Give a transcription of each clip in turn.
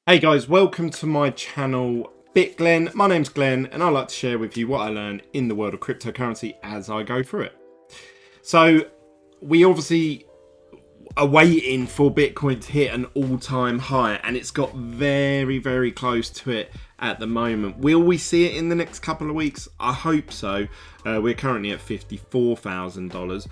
Hey guys, welcome to my channel Glen. My name's Glenn and I like to share with you what I learn in the world of cryptocurrency as I go through it. So we obviously are waiting for Bitcoin to hit an all-time high and it's got very close to it at the moment. Will we see it in the next couple of weeks? I hope so. We're currently at $54,000.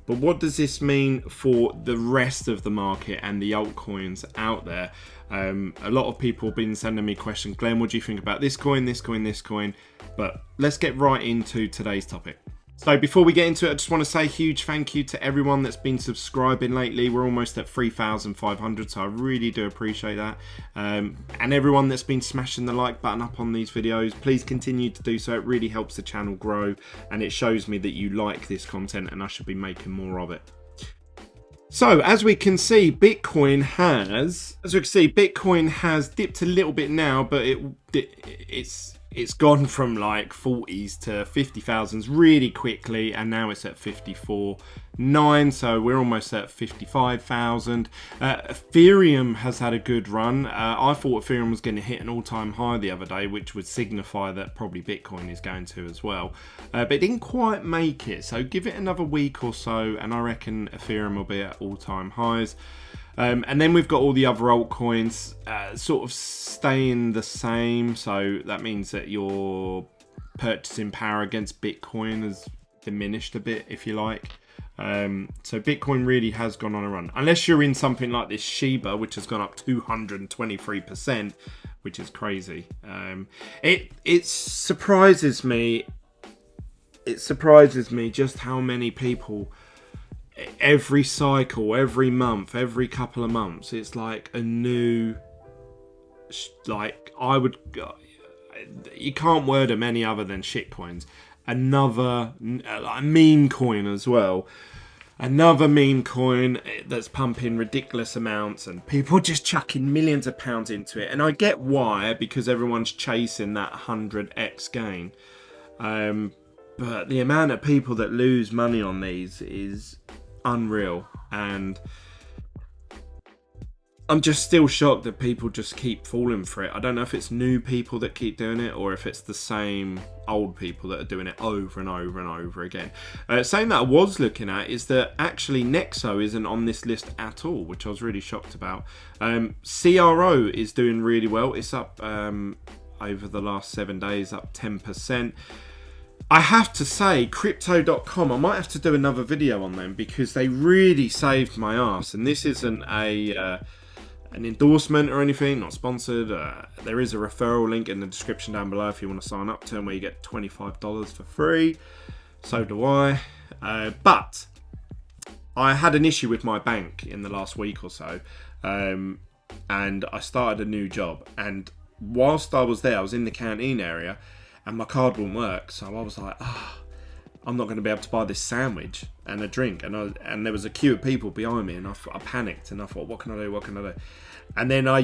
But what does this mean for the rest of the market and the altcoins out there? A lot of people have been sending me questions. Glenn, what do you think about this coin, this coin, this coin? But let's get right into today's topic. So before we get into it, I just want to say a huge thank you to everyone that's been subscribing lately. We're almost at 3,500, so I really do appreciate that. And everyone that's been smashing the like button up on these videos, please continue to do so. It really helps the channel grow and it shows me that you like this content and I should be making more of it. So as we can see, Bitcoin has dipped a little bit now, but it's gone from like 40s to 50,000s really quickly, and now it's at 54.9, so we're almost at 55,000. Ethereum has had a good run. I thought Ethereum was going to hit an all-time high the other day, which would signify that probably Bitcoin is going to as well, but it didn't quite make it, so give it another week or so and I reckon Ethereum will be at all-time highs. And then we've got all the other altcoins sort of staying the same, so that means that your purchasing power against Bitcoin has diminished a bit, if you like. So Bitcoin really has gone on a run, unless you're in something like this Shiba, which has gone up 223%, which is crazy. It surprises me. It surprises me just how many people, every cycle, every month, every couple of months, it's like a new, like, you can't word them any other than shit coins. Another like meme coin as well, another meme coin that's pumping ridiculous amounts and people just chucking millions of pounds into it, and I get why, because everyone's chasing that 100x gain, but the amount of people that lose money on these is unreal, and I'm just still shocked that people just keep falling for it. I don't know if it's new people that keep doing it or if it's the same old people that are doing it over and over and over again. Something that I was looking at is that actually Nexo isn't on this list at all, which I was really shocked about. CRO is doing really well. It's up over the last 7 days, up 10%. I have to say, crypto.com, I might have to do another video on them because they really saved my ass. And this isn't an endorsement or anything, not sponsored. There is a referral link in the description down below if you want to sign up to them, where you get $25 for free. So do I. But I had an issue with my bank in the last week or so. And I started a new job. And whilst I was there, I was in the canteen area, and my card wouldn't work, so I was like, I'm not going to be able to buy this sandwich and a drink, and there was a queue of people behind me, and I panicked, and I thought, what can I do? And then I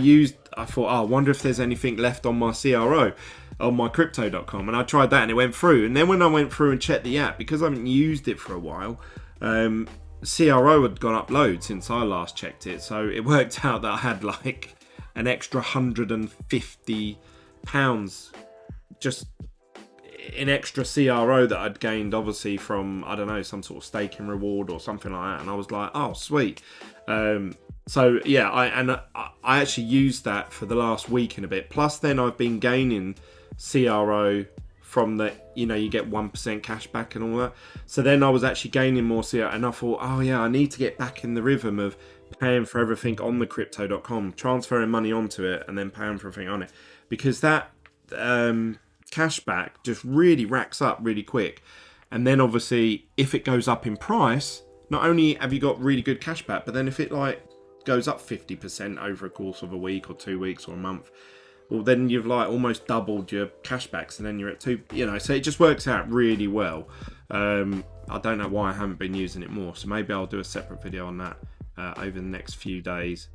thought, I wonder if there's anything left on my CRO, on my crypto.com, and I tried that and it went through. And then when I went through and checked the app, because I haven't used it for a while, CRO had gone up loads since I last checked it, so it worked out that I had like an extra £150 just in extra CRO that I'd gained, obviously from, I don't know, some sort of staking reward or something like that. And I was like, oh sweet. So yeah, I actually used that for the last week and a bit. Plus then I've been gaining CRO from the, you get 1% cash back and all that. So then I was actually gaining more CRO, and I thought, oh yeah, I need to get back in the rhythm of paying for everything on the crypto.com, transferring money onto it and then paying for everything on it, because that cashback just really racks up really quick. And then obviously if it goes up in price, not only have you got really good cashback, but then if it like goes up 50% over a course of a week or 2 weeks or a month, well then you've like almost doubled your cashbacks, and then you're at two, so it just works out really well. I don't know why I haven't been using it more, so maybe I'll do a separate video on that over the next few days.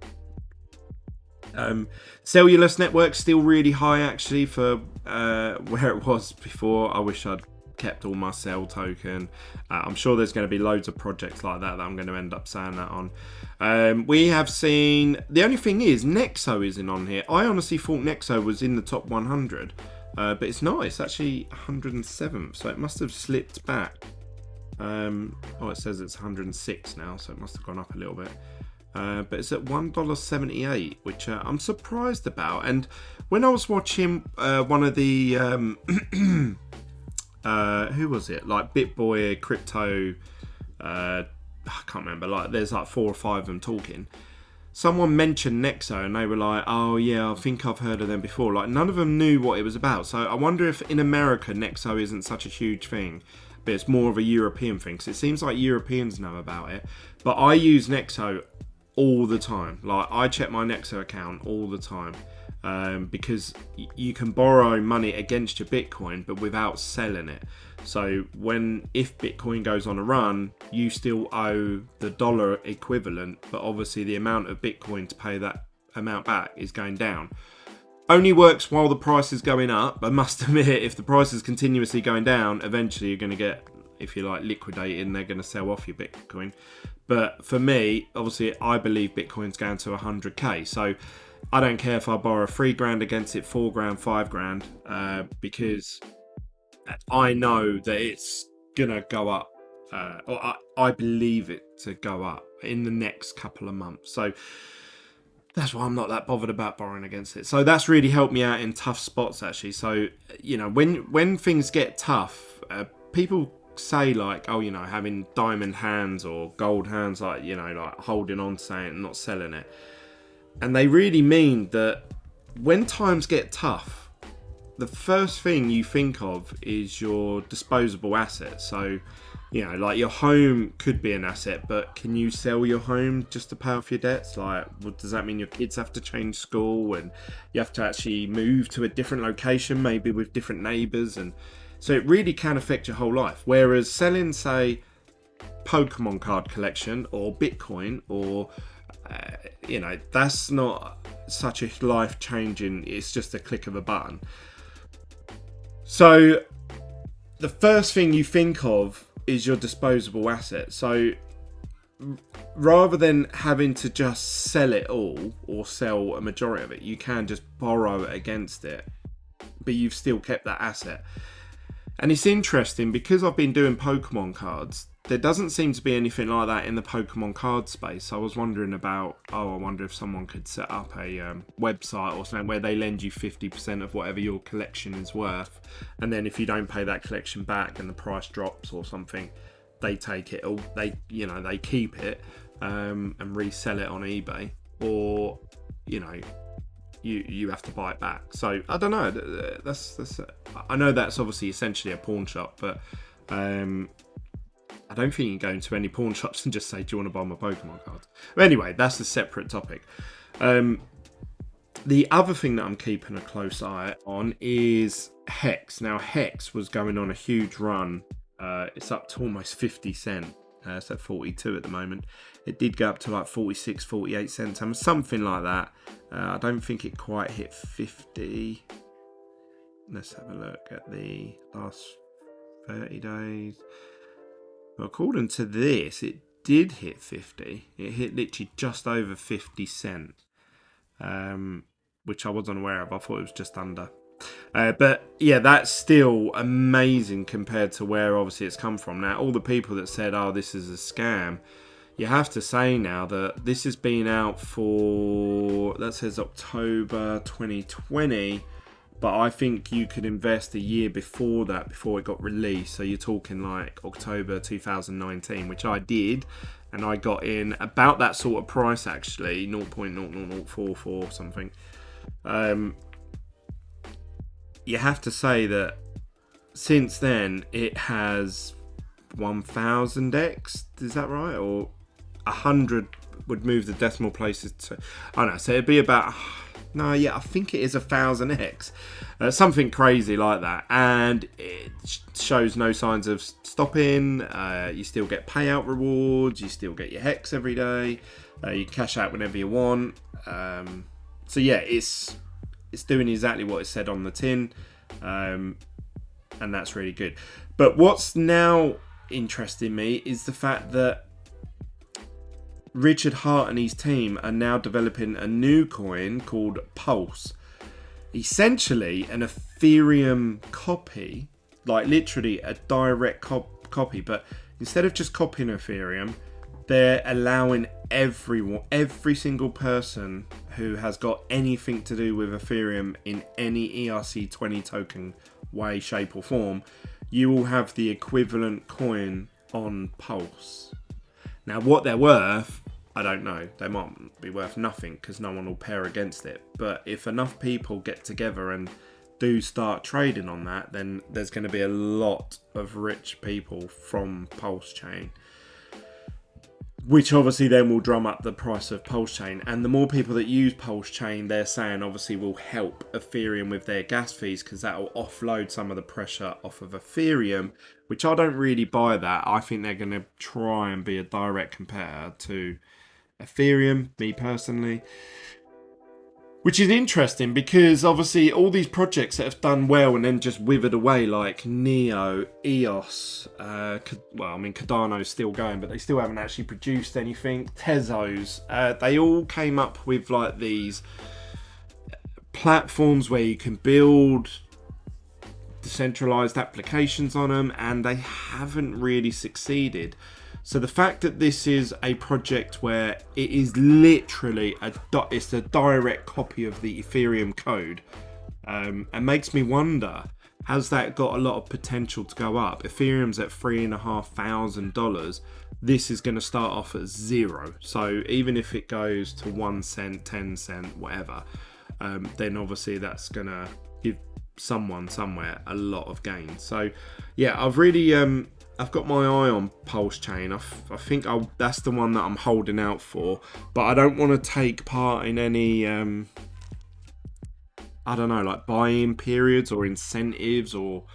Cellulose network still really high actually for where it was before. I wish I'd kept all my sell token. I'm sure there's going to be loads of projects like that I'm going to end up saying that on. We have seen, the only thing is Nexo isn't on here. I honestly thought Nexo was in the top 100, but it's not. It's actually 107th, so it must have slipped back. Oh, it says it's 106 now, so it must have gone up a little bit. But it's at $1.78, which I'm surprised about. And when I was watching one of the who was it? Like BitBoy Crypto, I can't remember. Like there's like 4 or 5 of them talking. Someone mentioned Nexo, and they were like, "Oh yeah, I think I've heard of them before." Like none of them knew what it was about. So I wonder if in America Nexo isn't such a huge thing, but it's more of a European thing. Because it seems like Europeans know about it. But I use Nexo all the time. Like I check my Nexo account all the time. Because you can borrow money against your Bitcoin, but without selling it. So if Bitcoin goes on a run, you still owe the dollar equivalent, but obviously the amount of Bitcoin to pay that amount back is going down. Only works while the price is going up. I must admit, if the price is continuously going down, eventually you're going to get, if you like, liquidated and they're going to sell off your Bitcoin. But for me, obviously, I believe Bitcoin's going to 100k. So I don't care if I borrow $3,000 against it, $4,000, $5,000, because I know that it's gonna go up, or I believe it to go up in the next couple of months. So that's why I'm not that bothered about borrowing against it. So that's really helped me out in tough spots, actually. So you know, when things get tough, people say like, oh, you know, having diamond hands or gold hands, like, you know, like holding on to something and not selling it. And they really mean that when times get tough, the first thing you think of is your disposable assets. So, you know, like your home could be an asset, but can you sell your home just to pay off your debts? Like, what does that mean? Your kids have to change school and you have to actually move to a different location, maybe with different neighbours. And so it really can affect your whole life. Whereas selling, say, Pokemon card collection or Bitcoin or you know, that's not such a life-changing, it's just a click of a button. So the first thing you think of is your disposable asset. So rather than having to just sell it all or sell a majority of it, you can just borrow against it, but you've still kept that asset. And it's interesting because I've been doing Pokemon cards. There doesn't seem to be anything like that in the Pokemon card space. I was wondering about, I wonder if someone could set up a website or something where they lend you 50% of whatever your collection is worth. And then if you don't pay that collection back and the price drops or something, they take it all, they keep it and resell it on eBay. Or, you know, you have to buy it back. So I don't know. I know that's obviously essentially a pawn shop, but I don't think you can go into any pawn shops and just say, do you want to buy my Pokemon cards? But anyway, that's a separate topic. The other thing that I'm keeping a close eye on is Hex. Now, Hex was going on a huge run. It's up to almost 50 cents. It's at 42 at the moment. It did go up to like 46, 48 cents, something like that. I don't think it quite hit 50. Let's have a look at the last 30 days. Well, according to this, it did hit 50. It hit literally just over 50 cents, which I wasn't aware of. I thought it was just under. But yeah, that's still amazing compared to where obviously it's come from. Now, all the people that said, oh, this is a scam, you have to say now that this has been out for, that says October 2020. But I think you could invest a year before that, before it got released. So you're talking like October 2019, which I did. And I got in about that sort of price, actually, 0.00044 something. You have to say that since then, it has 1000x. Is that right? Or 100 would move the decimal places to, I don't know. So it'd be about... No, yeah, I think it is 1000x. Something crazy like that. And it shows no signs of stopping. You still get payout rewards. You still get your Hex every day. You cash out whenever you want. So yeah, it's doing exactly what it said on the tin. and that's really good. But what's now interesting me is the fact that Richard Hart and his team are now developing a new coin called Pulse. Essentially an Ethereum copy, like literally a direct copy, but instead of just copying Ethereum, they're allowing everyone, every single person who has got anything to do with Ethereum in any ERC20 token way, shape or form, you will have the equivalent coin on Pulse. Now what they're worth, I don't know. They might be worth nothing because no one will pair against it. But if enough people get together and do start trading on that, then there's going to be a lot of rich people from Pulse Chain, which obviously then will drum up the price of Pulse Chain. And the more people that use Pulse Chain, they're saying obviously will help Ethereum with their gas fees, because that will offload some of the pressure off of Ethereum, which I don't really buy that. I think they're going to try and be a direct competitor to Ethereum, me personally, which is interesting because obviously all these projects that have done well and then just withered away, like Neo, EOS, well, I mean Cardano's still going, but they still haven't actually produced anything. Tezos, they all came up with like these platforms where you can build decentralized applications on them, and they haven't really succeeded. So the fact that this is a project where it is literally it's a direct copy of the Ethereum code, and makes me wonder, has that got a lot of potential to go up? Ethereum's at $3,500. This is going to start off at 0. So even if it goes to 1 cent, 10 cent, whatever, then obviously that's going to give someone somewhere a lot of gain. So yeah, I've really I've got my eye on Pulse Chain. I think that's the one that I'm holding out for, but I don't want to take part in any I don't know, like buy-in periods or incentives, or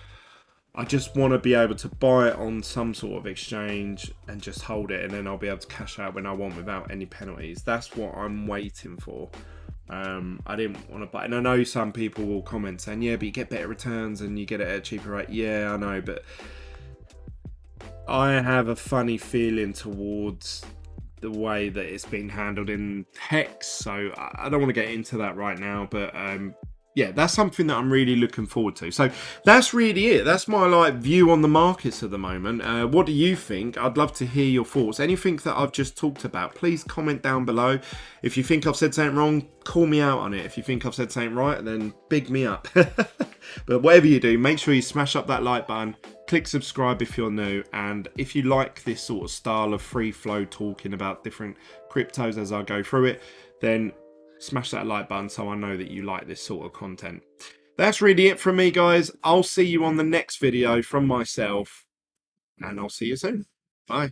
I just want to be able to buy it on some sort of exchange and just hold it, and then I'll be able to cash out when I want without any penalties. That's what I'm waiting for. I didn't want to buy, and I know some people will comment saying, yeah, but you get better returns and you get it at a cheaper rate. Yeah, I know, but I have a funny feeling towards the way that it's been handled in Hex, so I don't want to get into that right now, but yeah, that's something that I'm really looking forward to. So that's really it. That's my view on the markets at the moment. What do you think? I'd love to hear your thoughts. Anything that I've just talked about, please comment down below. If you think I've said something wrong, call me out on it. If you think I've said something right, then big me up. But whatever you do, make sure you smash up that like button, click subscribe if you're new, and if you like this sort of style of free flow talking about different cryptos as I go through it, then smash that like button so I know that you like this sort of content. That's really it from me, guys. I'll see you on the next video from myself, and I'll see you soon. Bye.